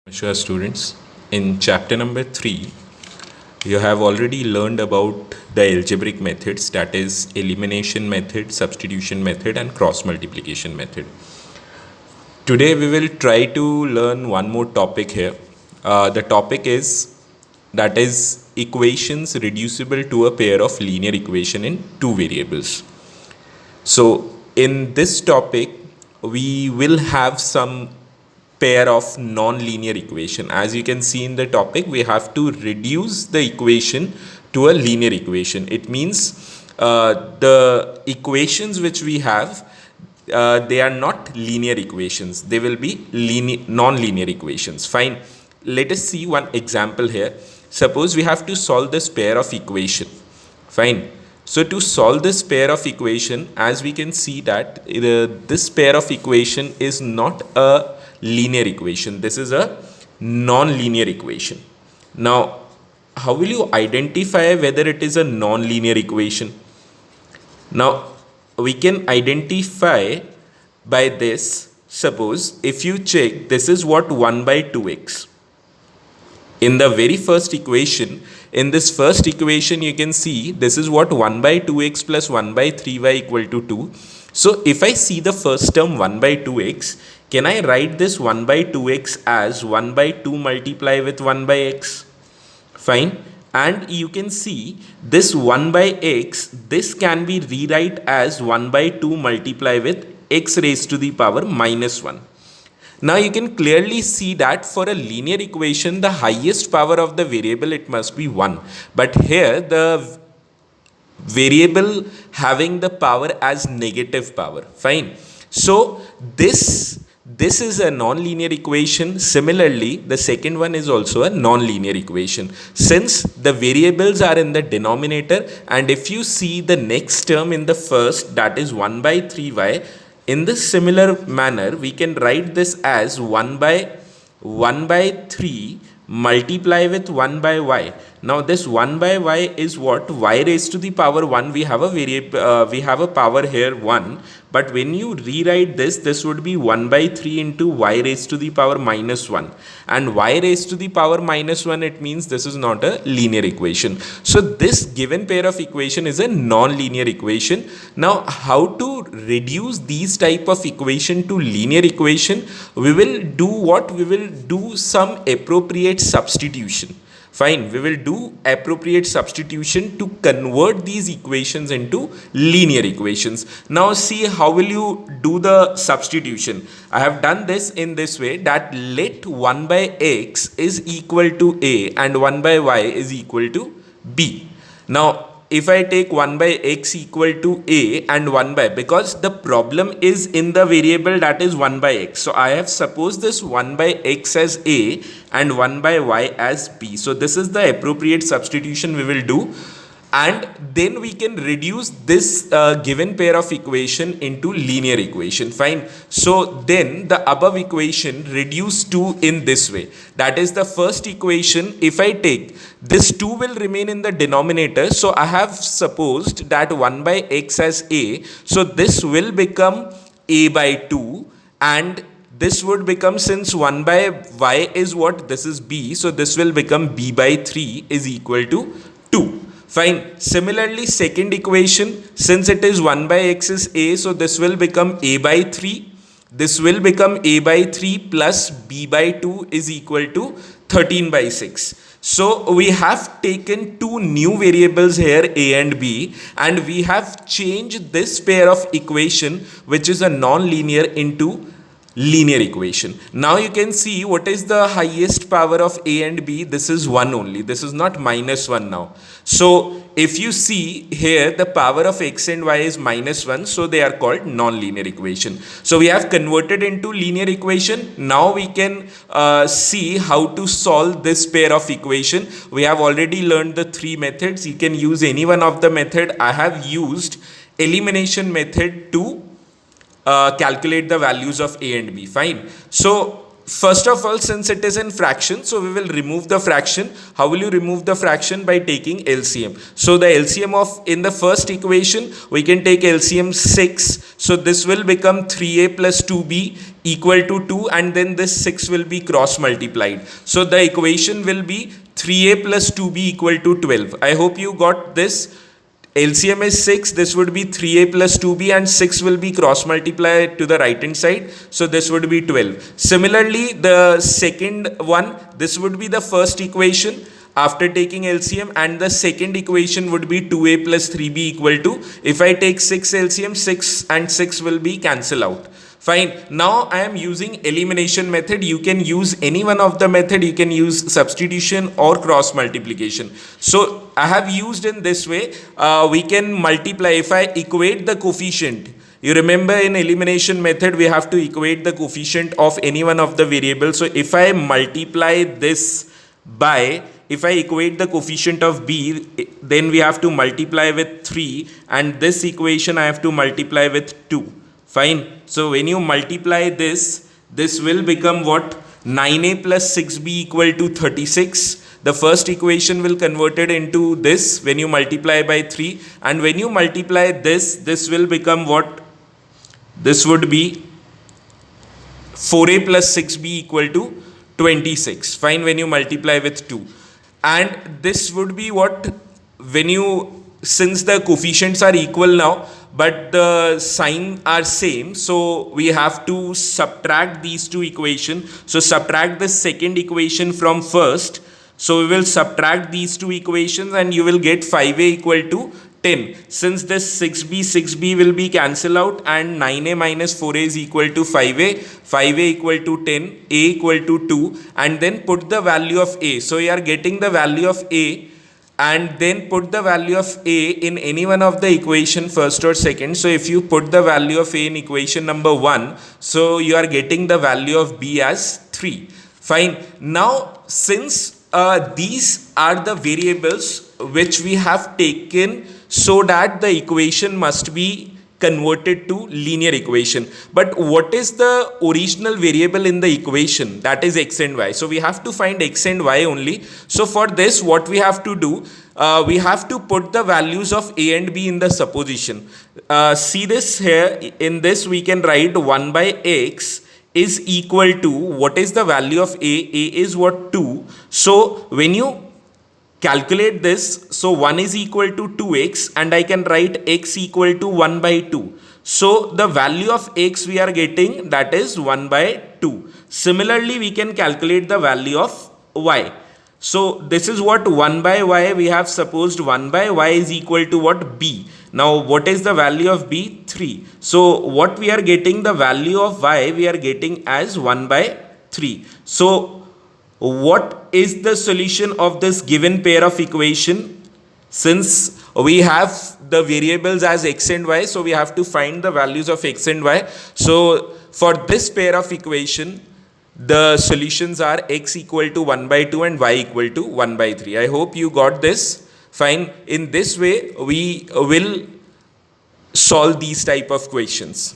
Namaskar students. In chapter number 3, you have already learned about the algebraic methods, that is elimination method, substitution method and cross multiplication method. Today we will try to learn one more topic here. The topic is that is equations reducible to a pair of linear equation in two variables. So in this topic, we will have some pair of non-linear equation. As you can see in the topic, we have to reduce the equation to a linear equation. It means the equations which we have, they are not linear equations. They will be non-linear equations. Fine. Let us see one example here. Suppose we have to solve this pair of equation. Fine. So to solve this pair of equation, as we can see that this pair of equation is not a linear equation. This is a non-linear equation. Now, how will you identify whether it is a non-linear equation? Now, we can identify by this. Suppose if you check, this is what 1 by 2x. In the very first equation, in this first equation, you can see this is what 1 by 2x plus 1 by 3y equal to 2. So if I see the first term 1 by 2x, can I write this 1 by 2x as 1 by 2 multiply with 1 by x? Fine. And you can see this 1 by x, this can be rewrite as 1 by 2 multiply with x raised to the power minus 1. Now you can clearly see that for a linear equation, the highest power of the variable, it must be 1. But here the variable having the power as negative power. Fine. So this is a non-linear equation. Similarly, the second one is also a non-linear equation since the variables are in the denominator, and if you see the next term in the first, that is 1 by 3y, in this similar manner, we can write this as 1 by 3 multiply with 1 by y. Now this 1 by y is what? Y raised to the power 1. We have a variable, we have a power here 1. But when you rewrite this, this would be 1 by 3 into y raised to the power minus 1. And y raised to the power minus 1, it means this is not a linear equation. So this given pair of equation is a non-linear equation. Now how to reduce these type of equation to linear equation? We will do what? We will do some appropriate substitution. Fine, we will do appropriate substitution to convert these equations into linear equations. Now see how will you do the substitution. I have done this in this way, that let 1 by x is equal to a and 1 by y is equal to b. Now if I take 1 by x equal to a and 1 by, because the problem is in the variable that is 1 by x. So I have supposed this 1 by x as a and 1 by y as b. So this is the appropriate substitution we will do. And then we can reduce this given pair of equation into linear equation. Fine. So then the above equation reduce to in this way. That is the first equation. If I take this 2 will remain in the denominator. So I have supposed that 1 by x as a. So this will become a by 2, and this would become, since 1 by y is what? This is b. So this will become b by 3 is equal to 2. Fine. Similarly, second equation, since it is 1 by x is a, so this will become a by 3. This will become a by 3 plus b by 2 is equal to 13 by 6. So we have taken two new variables here, a and b, and we have changed this pair of equation, which is a non-linear, into linear equation. Now you can see what is the highest power of a and b. This is 1 only. This is not minus 1 now. So if you see here, the power of x and y is minus 1. So they are called non-linear equation. So we have converted into linear equation. Now we can see how to solve this pair of equation. We have already learned the three methods. You can use any one of the method. I have used elimination method to calculate the values of a and b. Fine. So first of all, since it is in fraction, so we will remove the fraction. How will you remove the fraction? By taking LCM. So the LCM of, in the first equation, we can take LCM 6. So this will become 3a plus 2b equal to 2, and then this 6 will be cross multiplied. So the equation will be 3a plus 2b equal to 12. I hope you got this. LCM is 6, this would be 3a plus 2b, and 6 will be cross multiplied to the right hand side, so this would be 12. Similarly, the second one, this would be the first equation after taking LCM, and the second equation would be 2a plus 3b equal to, if I take 6 LCM, 6 and 6 will be cancel out. Fine. Now I am using elimination method. You can use any one of the method. You can use substitution or cross multiplication. So I have used in this way. We can multiply. If I equate the coefficient, you remember in elimination method we have to equate the coefficient of any one of the variables. So if I multiply this by, if I equate the coefficient of b, then we have to multiply with 3, and this equation I have to multiply with 2. Fine. So when you multiply this, this will become what? 9a plus 6b equal to 36. The first equation will convert it into this when you multiply by 3. And when you multiply this, this will become what? This would be 4a plus 6b equal to 26. Fine, when you multiply with 2. And this would be what? When you, since the coefficients are equal now, but the sign are same, so we have to subtract these two equations. So subtract the second equation from first. So we will subtract these two equations, and you will get 5a equal to 10. Since this 6b will be cancelled out, and 9a minus 4a is equal to 5a, 5a equal to 10, a equal to 2, and then put the value of a. So you are getting the value of a, and then put the value of a in any one of the equation, first or second. So if you put the value of a in equation number 1, so you are getting the value of b as 3. Fine. Now since these are the variables which we have taken so that the equation must be converted to linear equation, but what is the original variable in the equation? That is x and y. So we have to find x and y only. So for this, what we have to do, we have to put the values of a and b in the supposition. See this here, in this we can write 1 by x is equal to, what is the value of a is what? 2. So when you calculate this, so 1 is equal to 2x, and I can write x equal to 1 by 2. So the value of x we are getting, that is 1 by 2. Similarly, we can calculate the value of y. So this is what 1 by y, we have supposed 1 by y is equal to what? B. Now what is the value of b? 3. So what we are getting, the value of y we are getting as 1 by 3. So what is the solution of this given pair of equation? Since we have the variables as x and y, so we have to find the values of x and y. So for this pair of equation, the solutions are x equal to 1 by 2 and y equal to 1 by 3. I hope you got this. Fine. In this way, we will solve these type of questions.